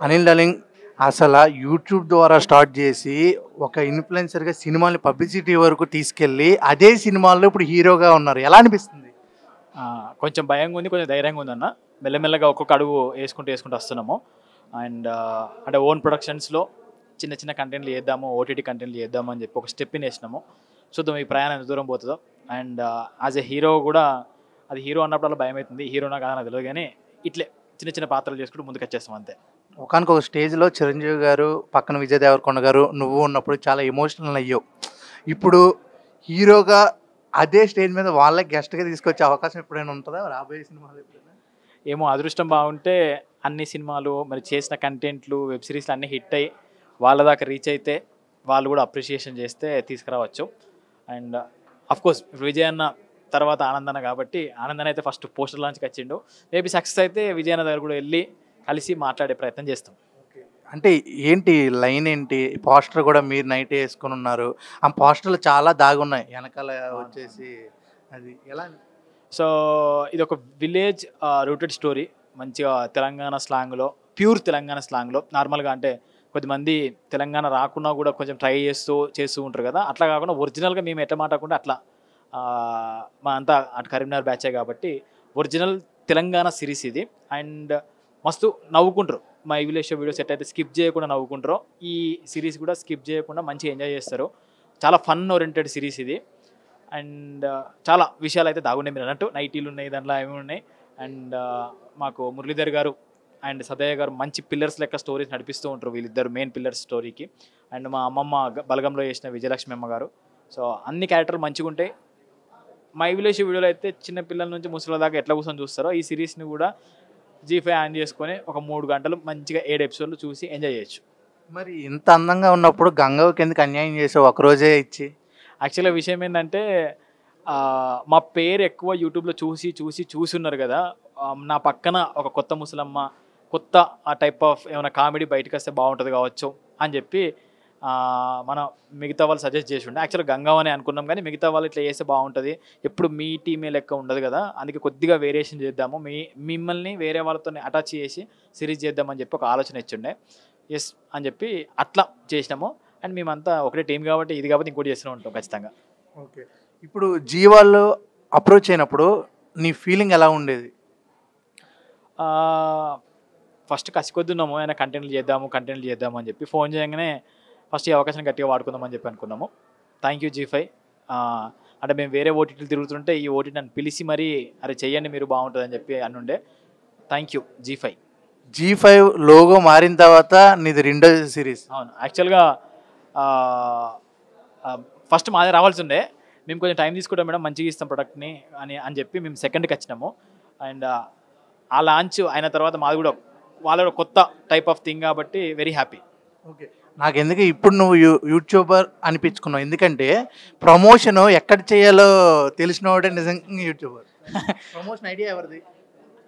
Anil darling అసలు YouTube ద్వారా start చేసి ఒక ఇన్ఫ్లుయెన్సర్గా సినిమాని పబ్లిసిటీ వరకు తీసుకెళ్ళి అదే సినిమాల్లో ఇప్పుడు హీరోగా ఉన్నారు. ఎలా అనిపిస్తుంది? కొంచెం భయంగా ఉంది, కొంచెం ధైర్యంగా ఉందన్న. మెల్లమెల్లగా ఒక్కొక్క అడుగు వేసుకుంటూ వస్తున్నాము. అండ్ అంటే ఓన్ ప్రొడక్షన్స్లో చిన్న చిన్న కంటెంట్లు చేద్దాము, ఓటీటీ కంటెంట్లు చేద్దాము అని చెప్పి ఒక స్టెప్ వేసినాము. చూద్దాం ఈ ప్రయాణం ఎంత దూరం పోతుందో. అండ్ యాజ్ ఎ హీరో కూడా అది హీరో అన్నప్పుడల్లా భయం అవుతుంది. హీరోనా కాదని నాకు తెలియదు, కానీ ఇట్లే చిన్న చిన్న పాత్రలు చేసుకుంటూ ముందుకు వచ్చేస్తాం అంతే. ఒకనొక స్టేజ్లో చిరంజీవి గారు పక్కన విజయ్ దేవరకొండ గారు నువ్వు ఉన్నప్పుడు చాలా ఎమోషనల్ అయ్యావు. ఇప్పుడు హీరోగా అదే స్టేజ్ మీద వాళ్ళే గెస్ట్గా తీసుకొచ్చే అవకాశం ఎప్పుడైనా ఉంటుందా రాబోయే సినిమాలు? ఎప్పుడైనా ఏమో అదృష్టం బాగుంటే అన్ని సినిమాలు మరి చేసిన కంటెంట్లు వెబ్ సిరీస్లు అన్నీ హిట్ అయ్యి వాళ్ళ దాకా రీచ్ అయితే వాళ్ళు కూడా అప్రిషియేషన్ చేస్తే తీసుకురావచ్చు. అండ్ అఫ్కోర్స్ విజయ్ అన్న తర్వాత ఆనందన్న కాబట్టి ఆనందన్న అయితే ఫస్ట్ పోస్టర్ లాంచ్కి వచ్చిండు. మేబీ సక్సెస్ అయితే విజయ్ అన్న దగ్గర కూడా వెళ్ళి కలిసి మాట్లాడే ప్రయత్నం చేస్తాం. అంటే ఏంటి లైన్ ఏంటి? పోస్టర్ కూడా మీరు నైట్ వేసుకొని ఉన్నారు. ఆ పోస్టర్లు చాలా దాగున్నాయి వెనకాల వచ్చేసి. అది ఎలా? సో ఇది ఒక విలేజ్ రూటెడ్ స్టోరీ, మంచిగా తెలంగాణ స్లాంగ్లో, ప్యూర్ తెలంగాణ స్లాంగ్లో. నార్మల్గా అంటే కొద్దిమంది తెలంగాణ రాకున్నా కూడా కొంచెం ట్రై చేస్తూ ఉంటారు కదా, అట్లా కాకుండా ఒరిజినల్గా మేము ఎట్లా మాట్లాడకుండా అట్లా మా అంతా అటు కరీంనగర్ బ్యాచే కాబట్టి ఒరిజినల్ తెలంగాణ సిరీస్ ఇది. అండ్ మస్తు నవ్వుకుంటారు. మా విలేజ్ షో వీడియోస్ ఎట్లయితే స్కిప్ చేయకుండా నవ్వుకుంటారో ఈ సిరీస్ కూడా స్కిప్ చేయకుండా మంచిగా ఎంజాయ్ చేస్తారు. చాలా ఫన్ ఓరియంటెడ్ సిరీస్ ఇది. అండ్ చాలా విషయాలు అయితే దాగున్నాయి. మీరు అన్నట్టు నైటీలు ఉన్నాయి, దాంట్లో ఏమి ఉన్నాయి. అండ్ మాకు మురళీధర్ గారు అండ్ సదయ్య గారు మంచి పిల్లర్స్ లెక్క స్టోరీస్ నడిపిస్తూ ఉంటారు, వీళ్ళిద్దరు మెయిన్ పిల్లర్స్ స్టోరీకి. అండ్ మా అమ్మమ్మ బలగంలో చేసిన విజయలక్ష్మి అమ్మ గారు. సో అన్ని క్యారెక్టర్లు మంచిగా ఉంటాయి. మై విలేజ్ వీడియోలో అయితే చిన్న పిల్లల నుంచి ముసలి దాకా ఎట్లా కూర్చొని చూస్తారో ఈ సిరీస్ని కూడా G5 ఆన్ చేసుకొని ఒక 3 గంటలు మంచిగా 7 ఎపిసోడ్లు చూసి ఎంజాయ్ చేయొచ్చు. మరి ఇంత అందంగా ఉన్నప్పుడు గంగవ్వకి ఎందుకు అన్యాయం చేసావు ఒకరోజే ఇచ్చి? యాక్చువల్గా విషయం ఏంటంటే మా పేరు ఎక్కువ యూట్యూబ్లో చూసి ఉన్నారు కదా. నా పక్కన ఒక కొత్త ముసలమ్మ, కొత్త ఆ టైప్ ఆఫ్ ఏమైనా కామెడీ బయటకు వస్తే బాగుంటుంది కావచ్చు అని చెప్పి మన మిగతా వాళ్ళు సజెస్ట్ చేసి ఉండే. యాక్చువల్గా గంగవ్వనే అనుకున్నాం, కానీ మిగతా వాళ్ళు ఇట్లా చేస్తే బాగుంటుంది, ఎప్పుడు మీ టీమే లెక్క ఉండదు కదా, అందుకే కొద్దిగా వేరియేషన్ చేద్దాము, మిమ్మల్ని వేరే వాళ్ళతో అటాచ్ చేసి సిరీస్ చేద్దామని చెప్పి ఒక ఆలోచన ఇచ్చిండే. ఎస్ అని చెప్పి అట్లా చేసినాము. అండ్ మేమంతా ఒకటే టీం కాబట్టి ఇది కాబట్టి ఇంకోటి చేస్తూనే ఉంటాం ఖచ్చితంగా. ఓకే, ఇప్పుడు జీవాళ్ళు అప్రోచ్ అయినప్పుడు నీ ఫీలింగ్ ఎలా ఉండేది? ఫస్ట్ కసికొద్దున్నాము, అయినా కంటెంట్లు చేద్దాము అని చెప్పి ఫోన్ చేయగానే ఫస్ట్ ఈ అవకాశం గట్టిగా వాడుకుందామని చెప్పి అనుకున్నాము. Thank you G5. అంటే మేము వేరే ఓటీటీలు తిరుగుతుంటే ఈ ఓటీటీ నన్ను పిలిచి మరీ అరే చెయ్యండి మీరు బాగుంటుందని చెప్పి అనుండే. థ్యాంక్ యూ G5 లోగో మారిన తర్వాత నీది రెండో సిరీస్. అవును, యాక్చువల్గా ఫస్ట్ మాదే రావాల్సి ఉండే, మేము కొంచెం టైం తీసుకుంటాం మేడం, మంచిగా ఇస్తాం ప్రొడక్ట్ని అని చెప్పి మేము సెకండ్కి వచ్చినాము. అండ్ ఆ లాంచ్ అయిన తర్వాత మాది కూడా వాళ్ళ కొత్త టైప్ ఆఫ్ థింగ్ కాబట్టి వెరీ హ్యాపీ. ఓకే, నాకు ఎందుకు ఇప్పుడు నువ్వు యూట్యూబర్ అనిపించుకున్నావు, ఎందుకంటే ప్రమోషన్ ఎక్కడ చేయాలో తెలిసిన వాడే నిజంగా యూట్యూబర్. ప్రమోషన్ ఐడియా ఎవరిది?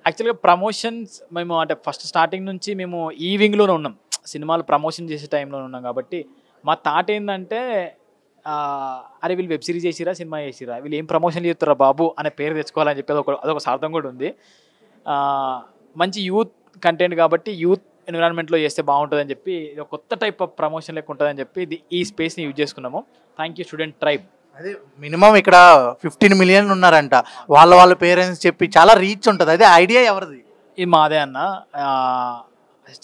యాక్చువల్గా ప్రమోషన్స్ మేము అంటే ఫస్ట్ స్టార్టింగ్ నుంచి మేము ఈ వింగ్లోనే ఉన్నాం, సినిమాలు ప్రమోషన్ చేసే టైంలో ఉన్నాం కాబట్టి మా థాట్ ఏంటంటే అరే వీళ్ళు వెబ్ సిరీస్ చేసిరా, సినిమా చేసిరా, వీళ్ళు ఏం ప్రమోషన్ చేస్తారా బాబు అనే పేరు తెచ్చుకోవాలని చెప్పి అదొక స్వార్థం కూడా ఉంది. మంచి యూత్ కంటెంట్ కాబట్టి యూత్ ఎన్విరాన్మెంట్లో చేస్తే బాగుంటుందని చెప్పి ఇది ఒక కొత్త టైప్ ఆఫ్ ప్రమోషన్ లెక్క ఉంటుందని చెప్పి ఈ స్పేస్ని యూజ్ చేసుకున్నాము. Thank you student tribe. అదే మినిమం ఇక్కడ 15 మిలియన్ ఉన్నారంట, వాళ్ళ పేరెంట్స్ చెప్పి చాలా రీచ్ ఉంటుంది. అదే ఐడియా ఎవరిది? ఇది మాదే అన్న,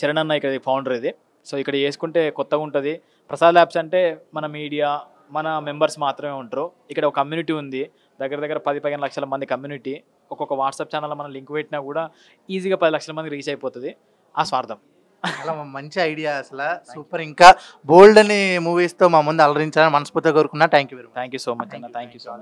చరణ్ అన్న ఇక్కడ ఫౌండర్ ఇది. సో ఇక్కడ చేసుకుంటే కొత్తగా ఉంటుంది. ప్రసాద్ ల్యాబ్స్ అంటే మన మీడియా, మన మెంబర్స్ మాత్రమే ఉంటారు. ఇక్కడ ఒక కమ్యూనిటీ ఉంది, దగ్గర 10-15 లక్షల మంది కమ్యూనిటీ. ఒక్కొక్క వాట్సాప్ ఛానల్లో మనం లింక్ పెట్టినా కూడా ఈజీగా 10 లక్షల మంది రీచ్ అయిపోతుంది. ఆ స్వార్థం. చాలా మంచి ఐడియా, అసలు సూపర్. ఇంకా బోల్డ్ అని మూవీస్తో మా ముందు అలరించాలని మనస్ఫూర్తిగా కోరుకున్నా. Thank you very much. Thank you so much అన్న, థ్యాంక్ యూ సో మచ్.